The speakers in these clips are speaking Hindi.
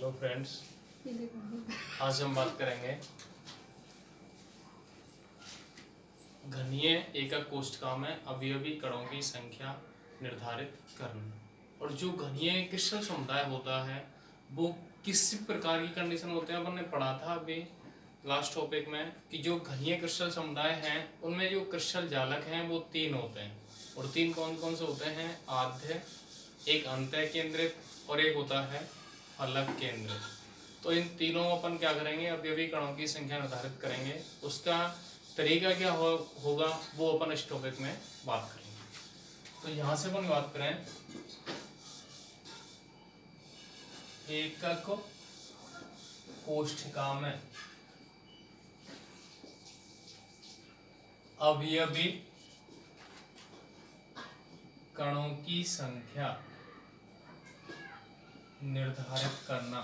तो फ्रेंड्स, आज हम बात करेंगे घनीय एकक कोष्ठका में अवयवी कणों की संख्या निर्धारित करना। और जो घनीय क्रिस्टल समुदाय होता है वो किस प्रकार की कंडीशन होते हैं, अपन ने पढ़ा था अभी लास्ट टॉपिक में कि जो घनीय क्रिस्टल समुदाय हैं उनमें जो क्रिस्टल जालक हैं वो 3 होते हैं। और 3 कौन कौन से होते हैं? आद्य, एक अंतः केंद्रित और एक होता है फलक केंद्रित। तो इन तीनों अपन क्या करेंगे, अवयवी कणों की संख्या निर्धारित करेंगे। उसका तरीका क्या होगा वो अपन इस टॉपिक में बात करेंगे। तो यहाँ से अपन बात करें एकक कोष्ठका में अवयवी कणों की संख्या निर्धारित करना।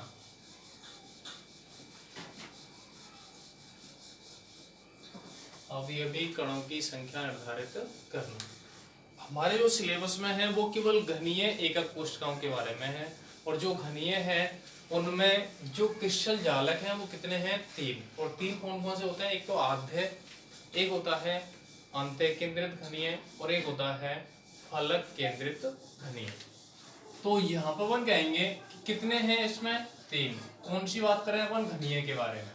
अवयवी कणों की संख्या निर्धारित करना हमारे जो सिलेबस में है वो केवल घनीय एकक कोष्ठकाओं के बारे में है। और जो घनीय है उनमें जो क्रिस्टल जालक हैं वो कितने हैं? 3। और 3 कौन कौन से होते हैं? एक तो आद्य, एक होता है अंतः केंद्रित घनीय और एक होता है फलक केंद्रित घनीय। तो यहाँ पर अपन कहेंगे कितने हैं इसमें? 3। कौन सी बात करें अपन? घनीय के बारे में।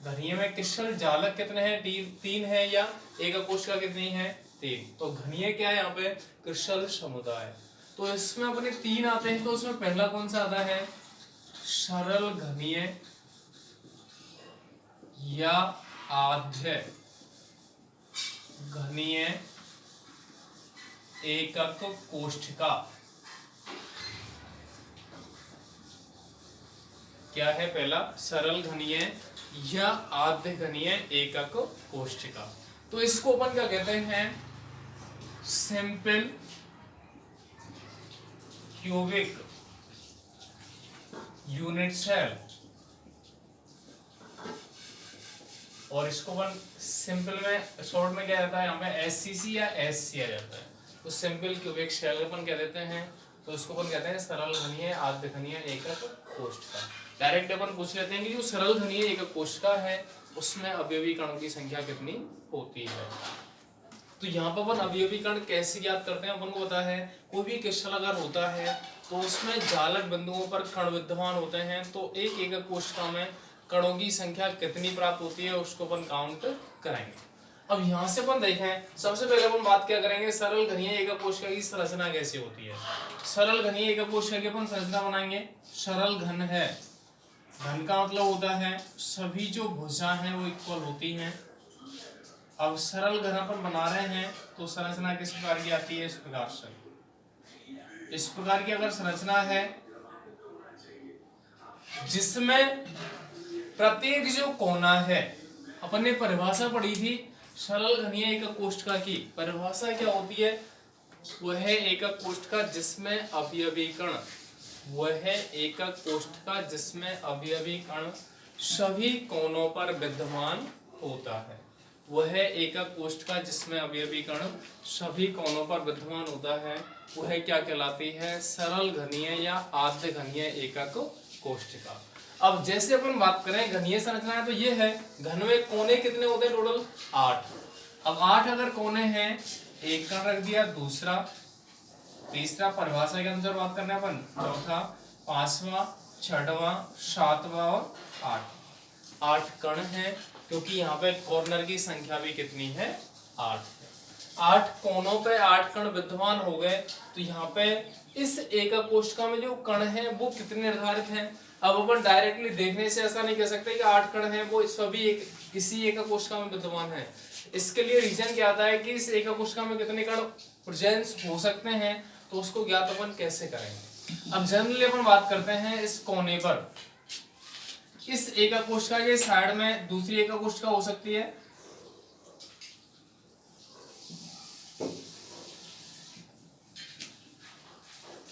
घनीय में क्रिस्टल जालक कितने हैं? 3 है। या एकक कोष्ठका कितनी है? 3। तो घनीय क्या है यहाँ पे? क्रिस्टल समुदाय। तो इसमें अपने 3 आते हैं। तो उसमें पहला कौन सा आता है? सरल घनीय या आद्य घनीय एकक कोष्ठका। क्या है पहला? सरल घनीय या आद्य घनीय एकक कोष्ठका। तो इसको अपन क्या कहते हैं? Simple cubic unit cell. और इसको अपन सिंपल में शॉर्ट में क्या जाता है? यहाँ पे एससीसी या एससी आ जाता है। तो सिंपल क्यूबिक सेल अपन क्या देते हैं? तो इसको अपन कहते हैं सरल घनीय आद्य घनीय एकक कोष्ठका। डायरेक्ट अपन पूछ लेते हैं कि जो सरल घनीय एकक कोष्ठका है उसमें अवयवी कणों की संख्या कितनी होती है। तो यहाँ पर अपन अवयवी कण कैसे ज्ञात करते हैं? अपन को पता है कोई भी क्रिस्टल अगर होता है तो उसमें जालक बिंदुओं पर कण विद्यमान होते हैं। तो एक एकक कोष्ठका में कणों की संख्या कितनी प्राप्त होती है उसको अपन काउंट करेंगे। अब यहाँ से अपन देखें, सबसे पहले अपन बात क्या करेंगे? सरल घनीय एकक कोष्ठका की संरचना कैसे होती है। सरल घनीय एकक कोष्ठका की अपन संरचना बनाएंगे। सरल घन है, घन का मतलब होता है सभी जो भुजा हैं वो इक्वल होती हैं। अब सरल घन अपन बना रहे हैं तो संरचना किस प्रकार की आती है? इस प्रकार से। इस प्रकार की अगर संरचना है जिसमें प्रत्येक जो कोना है, अपन ने परिभाषा पढ़ी थी सरल घनीय एकक कोष्ठका की। परिभाषा क्या होती है? वह एकक कोष्ठका जिसमें अवयवी कण, वह एकक कोष्ठका जिसमें अवयवी कण सभी कोनों पर विद्यमान होता है। वह एकक कोष्ठका जिसमें अवयवी कण सभी कोनों पर विद्यमान होता है वह क्या कहलाती है? सरल घनीय या आद्य घनीय एकक कोष्ठका। अब जैसे अपन बात करें घनीय संरचना है तो ये है, घन में कोने कितने होते हैं? टोटल 8। अब 8 अगर कोने हैं, एक कण रख दिया, दूसरा, तीसरा, परिभाषा के अनुसार बात करना है अपन, चौथा, पांचवा, छठवां, सातवां और 8 कण हैं। क्योंकि यहाँ पे कॉर्नर की संख्या भी कितनी है? 8। 8 कोनों पे 8 कण विद्यमान हो गए। तो यहाँ पे इस एकक कोष्ठका में जो कण हैं वो कितने निर्धारित हैं? अब अपन डायरेक्टली देखने से ऐसा नहीं कह सकते कि 8 कण हैं वो सभी किसी एकक कोष्ठका में विद्यमान है। इसके लिए रीजन क्या आता है कि इस एकक कोष्ठका में कितने कण प्रेजेंस हो सकते हैं। तो उसको ज्ञात अपन कैसे करेंगे? अब जनरली अपन बात करते हैं इस कोने पर, इस एकक कोष्ठका के साइड में दूसरी एकक कोष्ठका हो सकती है।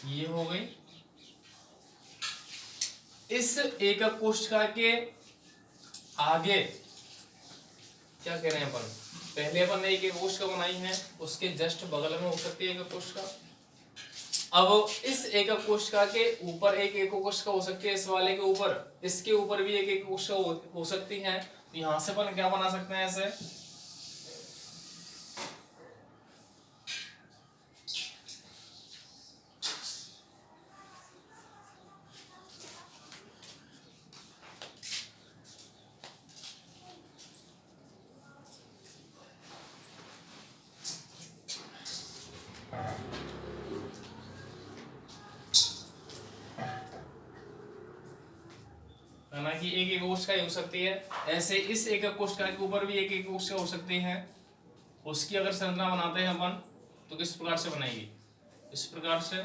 ये हो गई। इस एकक कोष्ठका के आगे क्या कह रहे हैं अपन? पहले अपन ने एक कोष्ठका बनाई है, उसके जस्ट बगल में हो सकती है एकक कोष्ठका। अब इस एकक कोशिका के ऊपर एक एकक कोशिका हो सकती है, इस वाले के ऊपर, इसके ऊपर भी एक एकक कोशिका हो सकती है। तो यहां से अपन क्या बना सकते हैं ऐसे, है ना, कि एक एकक कोशिका हो सकती है। ऐसे इस एकक कोशिका के ऊपर भी एक एकक कोशिका हो सकती है। उसकी अगर संरचना बनाते हैं अपन तो किस प्रकार से बनाएगी, इस प्रकार से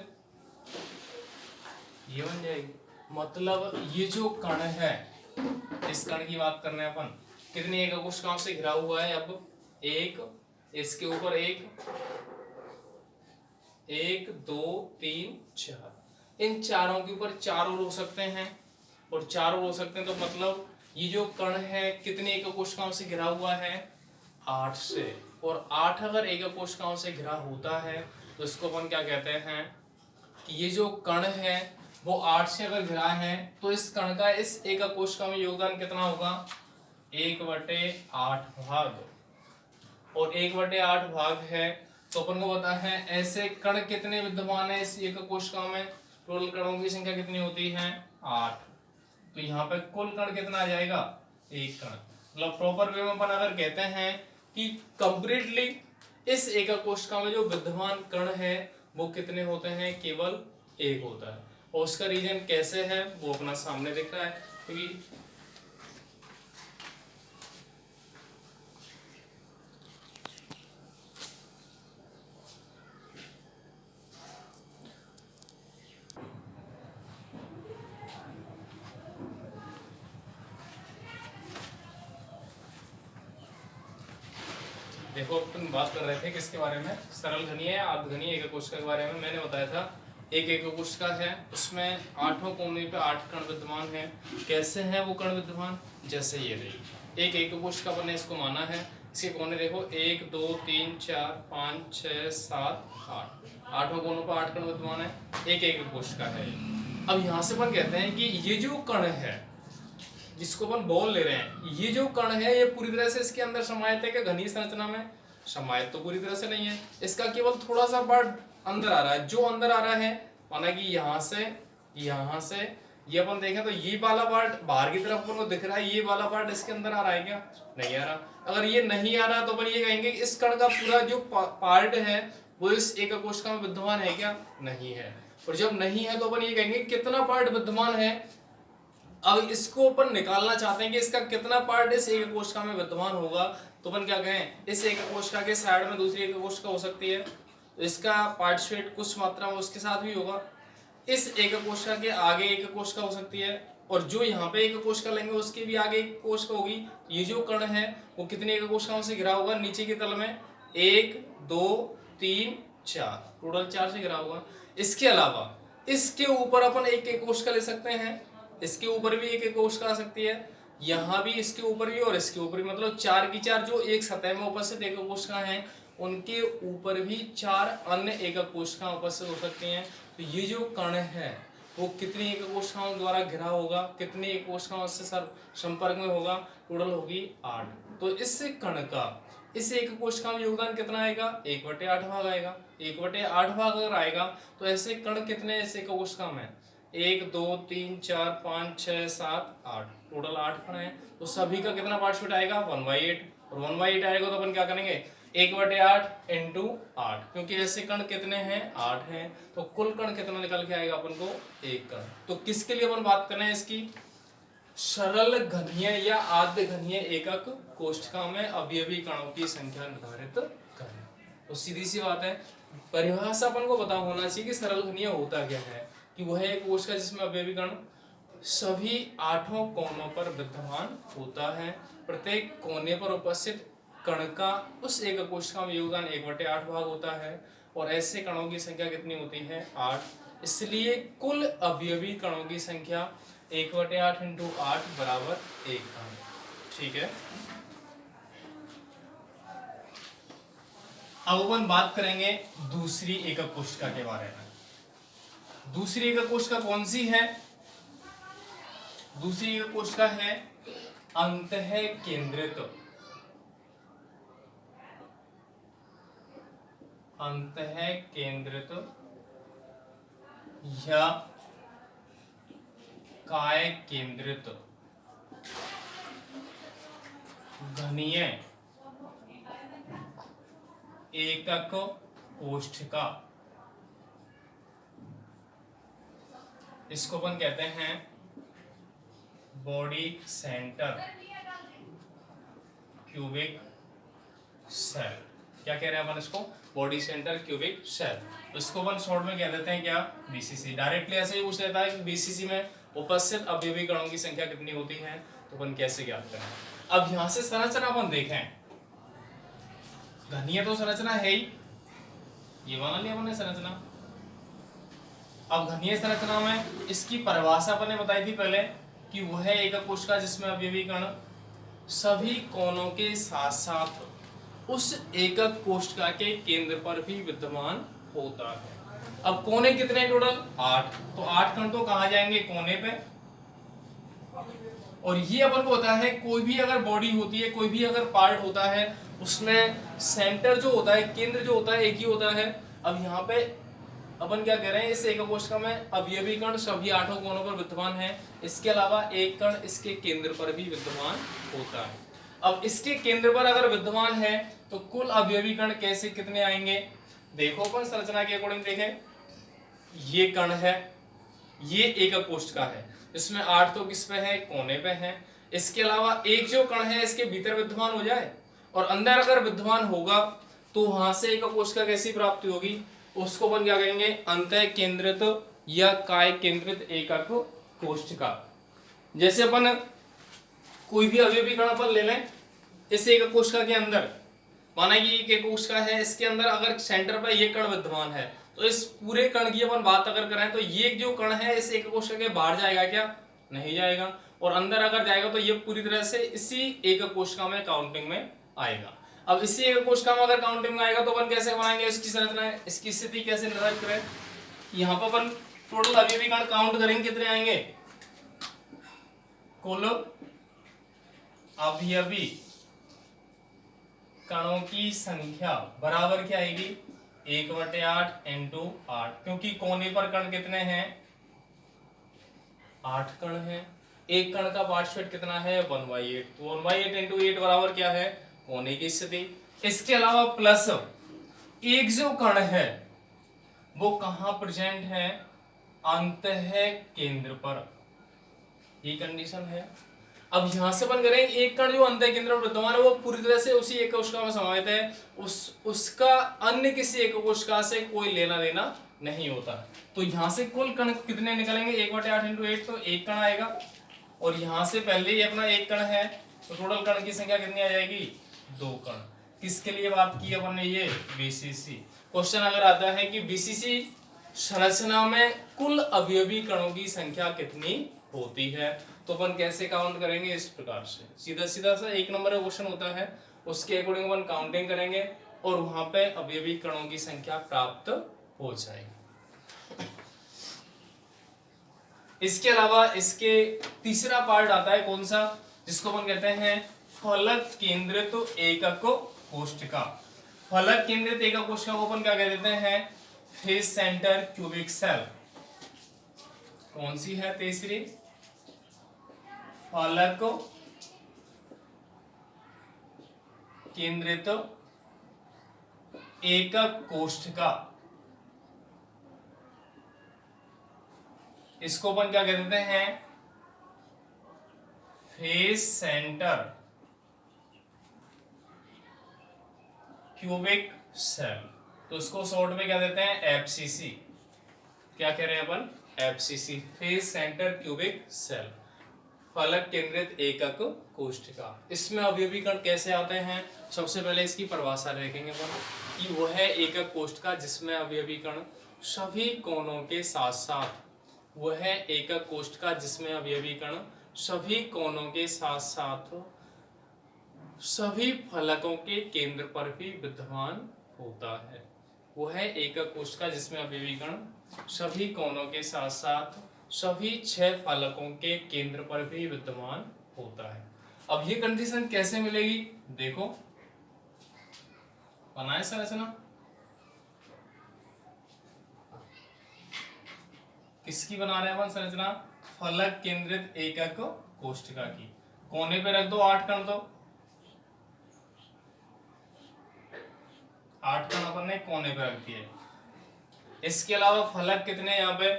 ये बन जाएगी। मतलब ये जो कण है, इस कण की बात कर रहे हैं अपन, कितनी एकक कोशिकाओं से घिरा हुआ है। अब एक, इसके ऊपर एक, एक दो तीन चार, इन चारों के ऊपर चार और हो सकते हैं, और चार और हो सकते हैं। तो मतलब ये जो कण है कितने एकक कोशिकाओं से घिरा हुआ है, 8 से। और 8 अगर एकक कोशिकाओं से घिरा होता है तो इसको अपन क्या कहते हैं कि ये जो कण है वो 8 से अगर घिरा है तो इस कण का इस एकक कोशिका में योगदान कितना होगा, 1/8 भाग। और 1/8 भाग है तो अपन को पता है ऐसे कण कितने विद्यमान है इस एकक कोशिका में, टोटल कणों की संख्या कितनी होती है, 8। तो यहाँ पे कुल कण कितना आ जाएगा, एक कण। मतलब प्रॉपर वे में अपन अगर कहते हैं कि कंप्लीटली इस एकक कोशिका में जो विद्यमान कण है वो कितने होते हैं, केवल एक होता है। और उसका रीजन कैसे है वो अपना सामने दिख रहा है, क्योंकि देखो अपन बात कर रहे थे किसके बारे में, सरल घनीय या अर्धघनीय एकक कोशिका के बारे में। मैंने बताया था एक एकक कोशिका है उसमें 8 कोने पे 8 कण विद्यमान है। कैसे हैं वो कण विद्यमान, जैसे ये देखिए एक एकक कोशिका अपने इसको माना है, इसके कोने देखो 1 2 3 4 5 6 7 8, 8 कोनों पर 8 कण विद्यमान है, एक एकक कोशिका है। अब यहाँ से अपन कहते हैं कि ये जो कण है जिसको अपन बॉल ले रहे हैं, ये जो कण है ये पूरी तरह से इसके अंदर समाहित है क्या, घनीय संरचना में समाहित तो पूरी तरह से नहीं है, इसका केवल थोड़ा सा पार्ट अंदर आ रहा है। जो अंदर आ रहा है माना कि यहाँ से ये अपन देखें तो ये वाला पार्ट बाहर की तरफ अपन को दिख रहा है, ये वाला पार्ट इसके अंदर आ रहा है क्या, नहीं आ रहा। अगर ये नहीं आ रहा तो अपन ये कहेंगे इस कण का पूरा जो पार्ट है वो इस एकक कोशिका में विद्यमान है क्या, नहीं है। और जब नहीं है तो अपन ये कहेंगे कितना पार्ट विद्यमान है। अब इसको अपन निकालना चाहते हैं कि इसका कितना पार्ट इस एकक कोशिका में विद्यमान होगा, तो अपन क्या कहें, इस एकक कोशिका के साइड में दूसरी एकक कोशिका हो सकती है तो इसका पार्टिसिपेट कुछ मात्रा में उसके साथ भी होगा। इस एकक कोशिका के आगे एकक कोशिका हो सकती है, और जो यहाँ पे एकक कोशिका लेंगे उसके भी आगे एक कोशिका होगी। ये जो कण है वो कितनी एकक कोशिकाओं से घिरा होगा, नीचे के तल में 1 2 3 4, टोटल 4 से घिरा होगा। इसके अलावा इसके ऊपर अपन एक एक कोशिका ले सकते हैं, इसके ऊपर भी एक एक कोशिका आ सकती है, यहाँ भी इसके ऊपर भी और इसके ऊपर भी, मतलब 4 की 4 जो एक सतह में उपस्थित एकक कोशिका हैं उनके ऊपर भी 4 अन्य एकक कोशिकाएं उपस्थित हो सकती हैं। तो ये जो कण है वो कितनी एकक कोशिकाओं द्वारा घिरा होगा, कितनी एकक कोशिकाओं से संपर्क में होगा, टोटल होगी 8। तो इस कण का इस एकक कोशिका में योगदान कितना आएगा, 1/8 भाग आएगा। 1/8 भाग अगर आएगा तो ऐसे कण कितने ऐसे एकक कोशिका में, 1 2 3 4 5 6 7 8, टोटल 8 कण है। तो सभी का कितना पार्टिसिपेट आएगा, 1/8। और 1/8 आएगा तो अपन क्या करेंगे, 1/8 इंटू 8, क्योंकि ऐसे कण कितने हैं, 8 हैं। तो कुल कण कितना निकल के आएगा अपन को, 1 कण। तो किसके लिए अपन बात कर रहे हैं इसकी, सरल घनीय या आद्य घनीय एकक कोशिका में अवयवी कणों की संख्या निर्धारित करें। तो सीधी सी बात है, परिभाषा अपन को पता होना चाहिए कि सरल घनीय होता क्या है, कि वह एक कोशिका जिसमें अवयवी कण सभी 8 कोनों पर विद्यमान होता है। प्रत्येक कोने पर उपस्थित कण का उस एकक कोशिका में योगदान 1/8 भाग होता है। और ऐसे कणों की संख्या कितनी होती है, 8। इसलिए कुल अवयवी कणों की संख्या 1/8 इंटू 8 बराबर 1 कण। ठीक है, अब अपन बात करेंगे दूसरी एकक कोशिका के बारे में। दूसरी एकक कोशिका कौन सी है? दूसरी एकक कोशिका है अंतः केंद्रित, अंतः केंद्रित या काय केंद्रित घनीय एकक कोशिका। इसको अपन कहते हैं बॉडी सेंटर क्यूबिक सेल। क्या कह रहे हैं अपन इसको? Body centre cubic cell. इसको अपन शॉर्ट में कह देते हैं क्या? बीसीसी। डायरेक्टली ऐसे ही पूछ लेता है कि बीसीसी में उपस्थित अवयवी कणों की संख्या कितनी होती है, तो अपन कैसे ज्ञात करें? अब यहां से संरचना अपन देखें, घनीय तो संरचना है ही, ये मान लिया हमने संरचना। अब घनीय संरचना में इसकी परिभाषा अपन ने बताई थी पहले कि वह एकक कोशिका जिसमें अवयवी कण सभी कोनों के साथ साथ उस एकक कोशिका के केंद्र पर भी विद्यमान होता है। अब कोने कितने टोटल? 8। तो 8 कण तो कहां जाएंगे? कोने पे। और ये अपन को होता है कोई भी अगर बॉडी होती है, कोई भी अगर पार्ट होता है, उसमें सेंटर जो होता है, केंद्र जो होता है, एक ही होता है। अब यहाँ पे अपन क्या कह रहे हैं, इस एकक कोशिका में अवयवी कण सभी 8 कोनों पर विद्यमान है। इसके अलावा एक कण इसके केंद्र पर भी विद्यमान होता है। अब इसके केंद्र पर अगर विद्यमान है तो कुल अवयवी कण कैसे कितने आएंगे? देखो अपन संरचना के अकॉर्डिंग देखें, ये कण है, ये एकक कोशिका है, इसमें 8 तो किस पे है? कोने पे है। इसके अलावा एक जो कण है इसके भीतर विद्यमान हो जाए और अंदर अगर विद्यमान होगा तो वहां से एकक कोशिका कैसी प्राप्ति होगी? उसको अपन क्या कहेंगे? अंतः केंद्रित या काय केंद्रित एकक कोशिका। जैसे अपन कोई भी अवयवी कण अपन ले लें, इस एकक कोशिका के अंदर माना कि एक एकक कोशिका है, इसके अंदर अगर सेंटर पर ये कण विद्यमान है तो इस पूरे कण की अपन बात अगर करें तो ये जो कण है इस एकक कोशिका के बाहर जाएगा क्या? नहीं जाएगा। और अंदर अगर जाएगा तो ये पूरी तरह से इसी एकक कोशिका में काउंटिंग में आएगा। अब इसी एकक कोशिका में अगर काउंटिंग में आएगा तो अपन कैसे बनाएंगे इसकी संरचना, इसकी स्थिति कैसे निर्धारित करें? यहाँ पर अपन टोटल अवयवी कण काउंट करेंगे, कितने आएंगे? कुल अवयवी कणों की संख्या बराबर क्या आएगी? 1/8 इंटू 8, क्योंकि कोने पर कण कितने हैं? 8 कण हैं। एक कण का पार्शियल कितना है? 1/8। तो 1/8 इंटू 8 बराबर क्या है? कोने की स्थिति। इसके अलावा प्लस एक जो कण है वो कहां प्रेजेंट है? अंतः केंद्र पर, ये कंडीशन है। अब यहां से अपन करें, एक कण जो अंतः केंद्र पर विद्यमान है वो पूरी तरह से उसी एकक कोशिका में समाहित है, उसका अन्य किसी एकक कोशिका से कोई लेना देना नहीं होता। तो यहां से कुल कण कितने निकलेंगे? 1/8 इंटू 8, तो एक कण आएगा। और यहां से पहले ही अपना एक कण है तो टोटल कण की संख्या कितनी आ जाएगी? 2 कण। किसके लिए बात की अपन ने? ये बीसीसी। क्वेश्चन अगर आता है कि बीसीसी संरचना में कुल अवयवी कणों की संख्या कितनी होती है, तो अपन कैसे काउंट करेंगे? इस प्रकार से सीधा सीधा सा 1 नंबर का क्वेश्चन होता है, उसके अकॉर्डिंग अपन काउंटिंग करेंगे और वहां पे अवयवी कणों की संख्या प्राप्त हो जाएगी। इसके अलावा इसके तीसरा पार्ट आता है कौन सा? जिसको अपन कहते हैं फलक केंद्रित एकक कोशिका। फलक केंद्रित एकक कोशिका को अपन क्या कह देते हैं? Face centre cubic cell. कौन सी है तीसरी? फलक केंद्रित एकक कोशिका। इसको अपन क्या कह देते हैं? Face centre cubic cell. तो इसको शॉर्ट में क्या देते हैं? एफसीसी। क्या कह रहे हैं अपन? FCC, face centre cubic cell, फलक केंद्रित एकक कोशिका। इसमें अवयवी कण कैसे आते हैं? सबसे पहले इसकी परिभाषा देखेंगे अपन कि वह है एकक कोशिका जिसमें अवयवी कण सभी कोनों के साथ साथ, वह है एकक कोशिका जिसमें अवयवी कण सभी कोनों के साथ साथ सभी फलकों के केंद्र पर भी विद्यमान होता है। वो है एकक कोशिका जिसमें अवयवी कण सभी कोनों के साथ साथ सभी 6 फलकों के केंद्र पर भी विद्यमान होता है। अब ये कंडीशन कैसे मिलेगी, देखो बनाए संरचना किसकी बना रहे हैं अपन संरचना, फलक केंद्रित एकक कोशिका की। कोने पे रख दो 8 कण, तो 8 कण अपन ने कोने पे रख दिए। इसके अलावा फलक कितने यहाँ पे,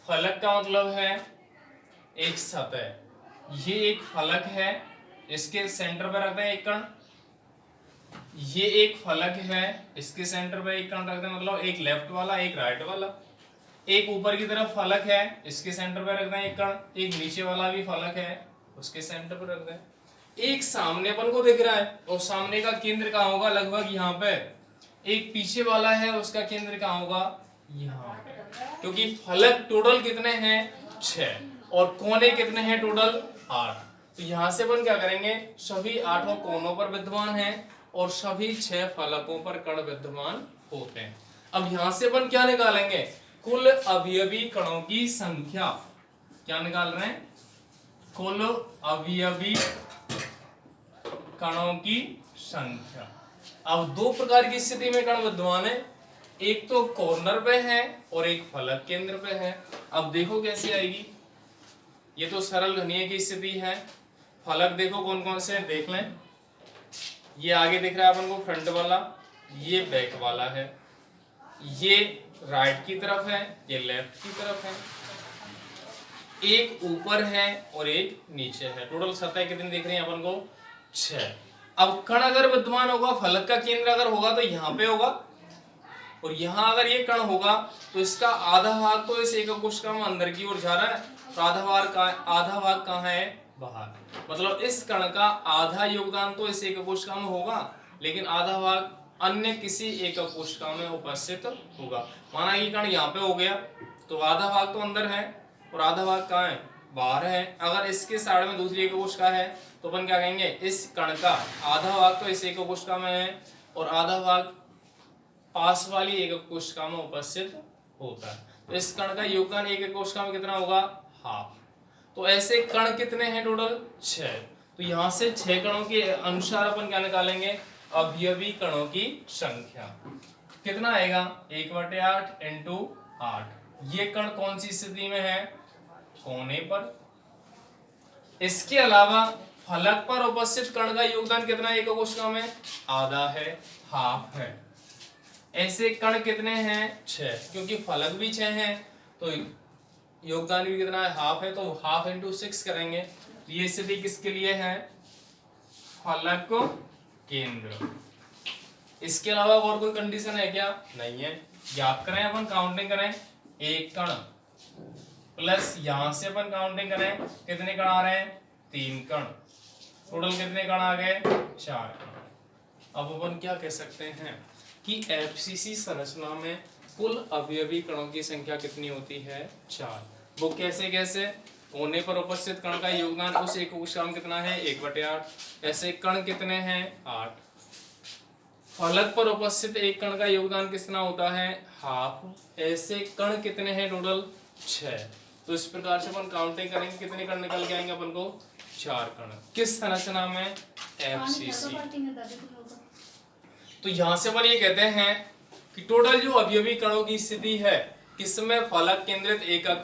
फलक का मतलब है एक सतह, ये एक फलक है, इसके सेंटर पे रखते हैं एक कण, ये एक फलक है, इसके सेंटर पे एक कण रखते हैं, मतलब एक लेफ्ट वाला एक राइट वाला। एक ऊपर की तरफ फलक है, इसके सेंटर पे रखते हैं एक कण, एक नीचे वाला भी फलक है, उसके सेंटर पे रखते हैं। एक सामने अपन को दिख रहा है, और सामने का केंद्र कहाँ होगा, लगभग यहाँ पे। एक पीछे वाला है, उसका केंद्र कहाँ होगा, यहाँ पे। क्योंकि फलक टोटल कितने हैं 6 और कोने कितने हैं टोटल 8। तो यहाँ से अपन क्या करेंगे, सभी 8 कोनों पर विद्यमान हैं और सभी 6 फलकों पर कण विद्यमान होते हैं। अब यहाँ से अपन क्या निकालेंगे, कुल अवयवी कणों की संख्या। क्या निकाल रहे हैं, कुल अवयवी कणों की संख्या। अब 2 प्रकार की स्थिति में कण विद्यमान है, एक तो कॉर्नर पे है और एक फलक केंद्र पे है। अब देखो कैसे आएगी, ये तो सरल घनीय की स्थिति है। फलक देखो कौन कौन से देख लें, ये आगे दिख रहा है अपन को फ्रंट वाला, ये बैक वाला है, ये राइट की तरफ है, ये लेफ्ट की तरफ है, एक ऊपर है और एक नीचे है। टोटल सतह कितनी दिख रही है अपन को 6। अब कण अगर विद्यमान होगा, फलक का केंद्र अगर होगा तो यहाँ पे होगा, और यहाँ अगर ये कण होगा तो इसका आधा भाग तो इस एकक कोशिका में अंदर की ओर जा रहा है, तो आधा भाग कहाँ है, बाहर। मतलब इस कण का आधा योगदान तो इस एकक कोशिका में होगा, लेकिन आधा भाग अन्य किसी एकक कोशिका में उपस्थित होगा। माना ये कण यहाँ पे हो गया, तो आधा भाग तो अंदर है और आधा भाग कहाँ है, बाहर है। अगर इसके साइड में दूसरी एकक कोशिका है तो अपन क्या कहेंगे, इस कण का आधा भाग तो इस एकक कोशिका में है और आधा भाग पास वाली एकक कोशिका में उपस्थित होता है। तो इस कण का योगदान एकक कोशिका में कितना होगा, हाफ। तो ऐसे कण कितने हैं टोटल 6। तो यहाँ से 6 कणों के अनुसार अपन क्या निकालेंगे, अवयवी कणों की संख्या। कितना आएगा, 1/8 इंटू 8। ये कण कौन सी स्थिति में है, कोने पर। इसके अलावा फलक पर उपस्थित कण का योगदान कितना है एकक कोशिका में, आधा है, हाफ है। ऐसे कण कितने हैं 6, क्योंकि फलक भी 6 हैं तो योगदान भी कितना है, हाफ है, तो हाफ इंटू 6 करेंगे। तो ये स्थिति किसके लिए है, फलक केंद्र। इसके अलावा और कोई कंडीशन है क्या, नहीं है। याद करें अपन, काउंटिंग करें, एक कण प्लस यहां से अपन काउंटिंग करें कितने कण आ रहे हैं, 3 कण। टोटल कितने कण आ गए, 4 कण। अब अपन क्या कह सकते हैं कि एफसीसी संरचना में कुल अवयवी कणों की संख्या कितनी होती है, 4। वो कैसे कैसे, कोने पर उपस्थित कण का योगदान उस एकक कोशिका में कितना है, 1/8। ऐसे कण कितने हैं, 8। फलक पर उपस्थित एक कण का योगदान कितना होता है, हाफ। ऐसे कण कितने हैं टोटल, 6। तो इस प्रकार से अपन काउंटिंग करेंगे, कितने कण निकल के आएंगे अपन को, 4 कण। किस संरचना में, एफसीसी। तो यहां से अपन ये कहते हैं कि टोटल जो अवयवी कणों की स्थिति है किसमें, फलक केंद्रित एकक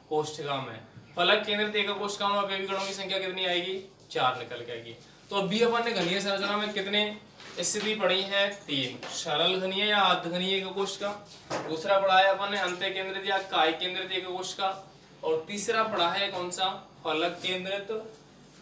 कोशिका में। फलक केंद्रित एकक कोशिका में अवयवी कणों की संख्या कितनी आएगी, 4 निकल के आएगी। तो अभी अपन ने घनीय संरचना में कितने स्थिति पढ़ी है, 3। सरल घनीय या अर्धघनीय एकक कोशिका, दूसरा पढ़ा है अपन ने अंत्य केंद्रित या काय केंद्रित एकक कोशिका, और तीसरा पढ़ा है कौन सा, फलक केंद्रित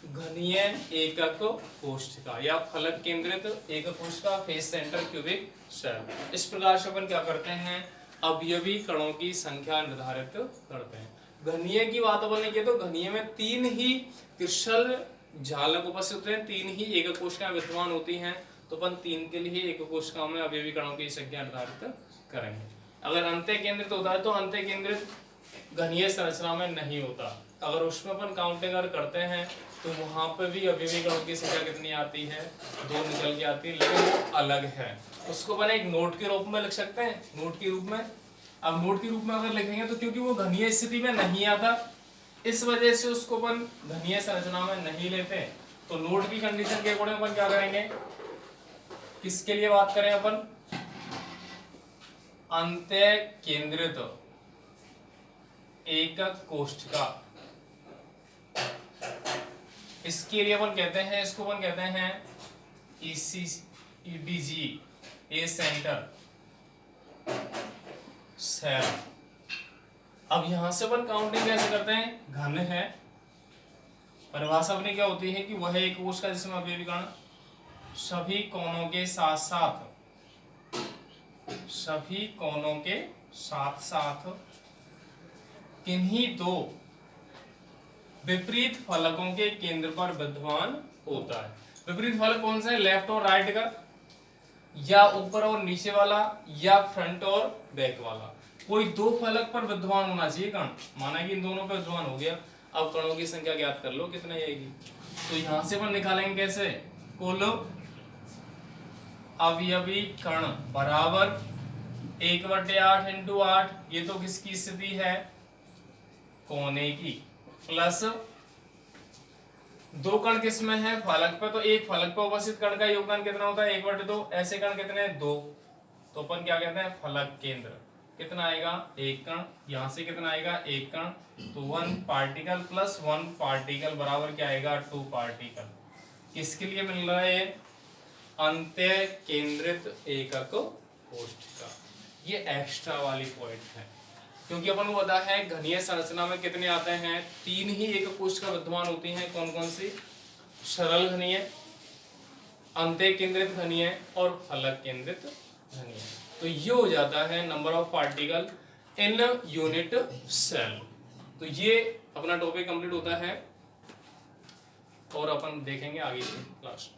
घनीय एकक कोशिका या फलक केंद्रित एकक कोशिका, फेस सेंटर क्यूबिक सेल। इस प्रकार से अपन क्या करते हैं, अवयवी कणों की संख्या निर्धारित करते हैं। घनीय की बात अपन ने की तो घनीय में 3 ही कृष्ण झालक उपस्थित होते हैं, 3 ही एकक कोशिकाएं विद्यमान होती हैं। तो अपन 3 के लिए एकक कोशिकाओं में अवयवी कणों की संख्या निर्धारित करेंगे। अगर अंत्य केंद्रित होता है तो अंत्य केंद्रित घनीय संरचना में नहीं होता। अगर उसमें अपन काउंटिंग अगर करते हैं तो वहां पे भी अवयवी कणों की संख्या कितनी आती है, 2 निकल के आती है, लेकिन वो अलग है। उसको अपन एक नोट के रूप में लिख सकते हैं, नोट के रूप में। अब नोट के रूप में अगर लिखेंगे तो क्योंकि वो घनीय स्थिति में नहीं आता, इस वजह से उसको अपन घनीय संरचना में नहीं लेते। तो नोट की कंडीशन के अकॉर्डिंग अपन क्या करेंगे, किसके लिए बात करें अपन, अंत्य केंद्रित एकक कोष्ठका, इसके लिए अपन कहते हैं, इसको अपन कहते हैं EDG, ए सेंटर सेल। अब यहां से अपन काउंटिंग कैसे करते हैं, घन है, परिभाषा अपनी क्या होती है कि वह एक कोश का जिसमें अवयवी कण सभी कोनों के साथ साथ, सभी कोनों के साथ साथ किन्हीं दो विपरीत फलकों के केंद्र पर विद्यमान होता है। विपरीत फलक कौन सा है, लेफ्ट और राइट का, या ऊपर और नीचे वाला, या फ्रंट और बैक वाला, कोई दो फलक पर विद्यमान होना चाहिए कण। माना कि इन दोनों पर विद्यमान हो गया, अब कणों की संख्या ज्ञात कर लो कितनी आएगी। तो यहां से अपन निकालेंगे कैसे, कुल अवयवी कण बराबर 1/8 इंटू 8, ये तो किसकी स्थिति है, कोने की, प्लस दो कण किसमें है, फलक पे, तो एक फलक पर उपस्थित कण का योगदान कितना होता है, 1/2, ऐसे कण कितने हैं, 2, तो अपन क्या कहते हैं, फलक केंद्र। कितना आएगा, एक कण, यहां से कितना आएगा, एक कण, तो 1 पार्टिकल प्लस 1 पार्टिकल बराबर क्या आएगा, 2 पार्टिकल। किसके लिए मिल रहा है, अंत्य केंद्रित एकक कोष्ठका। ये एक्स्ट्रा वाली पॉइंट है, क्योंकि अपन को पता है घनीय संरचना में कितने आते हैं, 3 ही एकक कोष्ठका विद्यमान होती हैं, कौन कौन सी, सरल घनीय, अंत्य केंद्रित घनीय और फलक केंद्रित घनीय। तो ये हो जाता है number of particle in unit cell. तो ये अपना टॉपिक कंप्लीट होता है और अपन देखेंगे आगे की क्लास।